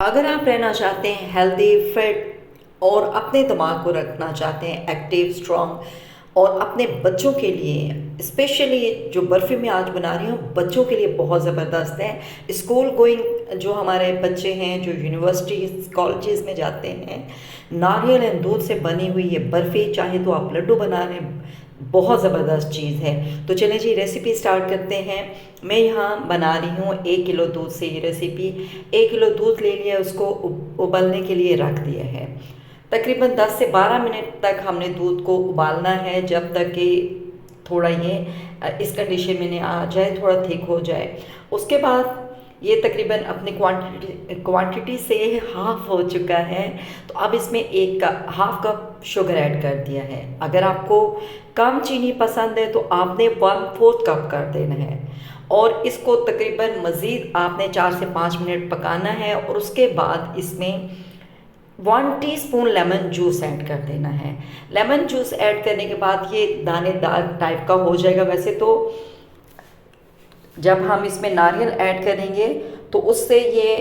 अगर आप रहना चाहते हैं हेल्दी फिट और अपने दिमाग को रखना चाहते हैं एक्टिव स्ट्रॉन्ग और अपने बच्चों के लिए स्पेशली जो बर्फ़ी मैं आज बना रही हूँ बच्चों के लिए बहुत ज़बरदस्त है। स्कूल गोइंग जो हमारे बच्चे हैं जो यूनिवर्सिटीज़ कॉलेजेस में जाते हैं, नारियल एंड दूध से बनी हुई ये बर्फ़ी चाहे तो आप लड्डू बना लें, बहुत ज़बरदस्त चीज़ है। तो चलें जी रेसिपी स्टार्ट करते हैं। मैं यहाँ बना रही हूँ 1 किलो दूध से ये रेसिपी। 1 किलो दूध ले लिया, उसको उबलने के लिए रख दिया है। तकरीबन 10 से 12 मिनट तक हमने दूध को उबालना है, जब तक कि थोड़ा ये इस कंडीशन में नहीं आ जाए, थोड़ा थिक हो जाए। उसके बाद ये तकरीबन अपनी क्वांटिटी से हाफ़ हो चुका है, तो अब इसमें हाफ़ कप शुगर ऐड कर दिया है। अगर आपको कम चीनी पसंद है तो आपने 1/4 कप कर देना है और इसको तकरीबन मज़ीद आपने 4 से 5 मिनट पकाना है। और उसके बाद इसमें 1 टीस्पून लेमन जूस ऐड कर देना है। लेमन जूस ऐड करने के बाद ये दानेदार टाइप का हो जाएगा। वैसे तो जब हम इसमें नारियल ऐड करेंगे तो उससे ये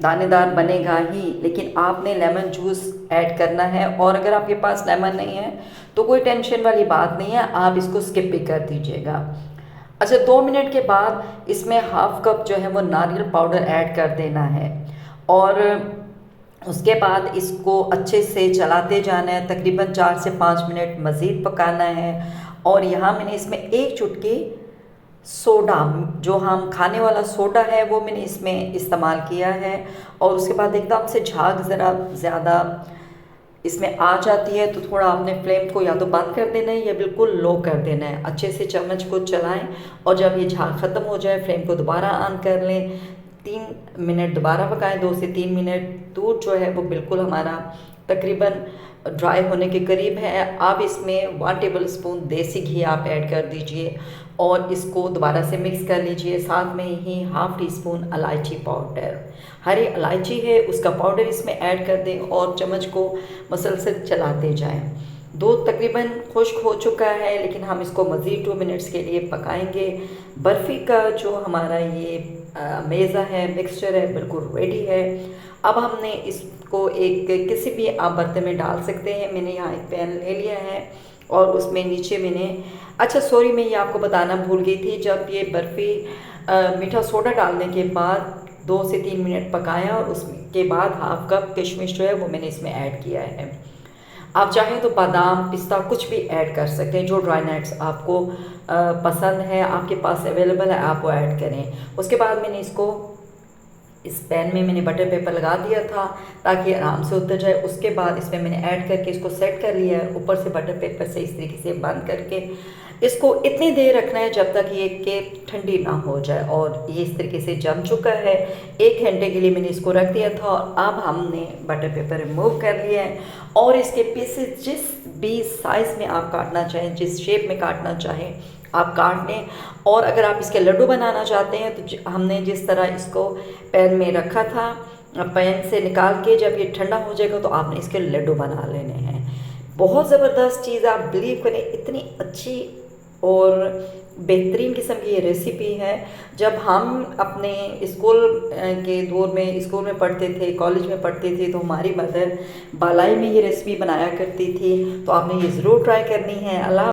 दानेदार बनेगा ही, लेकिन आपने लेमन जूस ऐड करना है। और अगर आपके पास लेमन नहीं है तो कोई टेंशन वाली बात नहीं है, आप इसको स्किप भी कर दीजिएगा। अच्छा, 2 मिनट के बाद इसमें हाफ़ कप जो है वो नारियल पाउडर ऐड कर देना है और उसके बाद इसको अच्छे से चलाते जाना है। तकरीबन 4 से 5 मिनट मज़ीद पकाना है। और यहाँ मैंने इसमें 1 चुटकी सोडा, जो हम खाने वाला सोडा है, वो मैंने इसमें इस्तेमाल किया है। और उसके बाद एकदम से झाग ज़रा ज़्यादा इसमें आ जाती है तो थोड़ा आपने फ्लेम को या तो बंद कर देना है या बिल्कुल लो कर देना है। अच्छे से चम्मच को चलाएं और जब ये झाग ख़त्म हो जाए फ्लेम को दोबारा ऑन कर लें। 3 मिनट दोबारा पकाएं, 2 से 3 मिनट। दूध जो है वो बिल्कुल हमारा तकरीबन ड्राई होने के करीब है। अब इसमें 1 टेबल स्पून देसी घी आप ऐड कर दीजिए और इसको दोबारा से मिक्स कर लीजिए। साथ में ही हाफ़ टी स्पून इलायची पाउडर, हरी इलायची है उसका पाउडर इसमें ऐड कर दें और चम्मच को मसलसल चलाते जाएं। दूध तकरीबन खुश्क हो चुका है, लेकिन हम इसको मज़ीद 2 मिनट्स के लिए पकाएंगे। बर्फ़ी का जो हमारा ये मेज़ा है, मिक्सचर है, बिल्कुल रेडी है। अब हमने इसको एक किसी भी आप बर्तन में डाल सकते हैं। मैंने यहाँ एक पैन ले लिया है और उसमें नीचे मैंने सॉरी, मैं ये आपको बताना भूल गई थी। जब ये बर्फ़ी मीठा सोडा डालने के बाद 2 से 3 मिनट पकाया और उसके बाद हाफ़ कप किशमिश जो है वो मैंने इसमें ऐड किया है। आप चाहें तो बादाम, पिस्ता कुछ भी ऐड कर सकते हैं, जो ड्राई नट्स आपको पसंद है, आपके पास अवेलेबल है, आप वो ऐड करें। उसके बाद मैंने इसको इस पैन में मैंने बटर पेपर लगा दिया था ताकि आराम से उतर जाए। उसके बाद इसमें मैंने ऐड करके इसको सेट कर लिया है। ऊपर से बटर पेपर से इस तरीके से बंद करके इसको इतनी देर रखना है जब तक ये केक ठंडी ना हो जाए। और ये इस तरीके से जम चुका है। 1 घंटे के लिए मैंने इसको रख दिया था और अब हमने बटर पेपर रिमूव कर लिया है और इसके पीसेस जिस भी साइज़ में आप काटना चाहें, जिस शेप में काटना चाहें आप काट लें। और अगर आप इसके लड्डू बनाना चाहते हैं तो हमने जिस तरह इसको पैन में रखा था, पैन से निकाल के जब ये ठंडा हो जाएगा तो आपने इसके लड्डू बना लेने हैं। बहुत ज़बरदस्त चीज़, आप बिलीव करें, इतनी अच्छी और बेहतरीन किस्म की ये रेसिपी है। जब हम अपने स्कूल के दौर में स्कूल में पढ़ते थे, कॉलेज में पढ़ते थे, तो हमारी मदर बालाई में ये रेसिपी बनाया करती थी। तो आपने ये ज़रूर ट्राई करनी है। अल्लाह।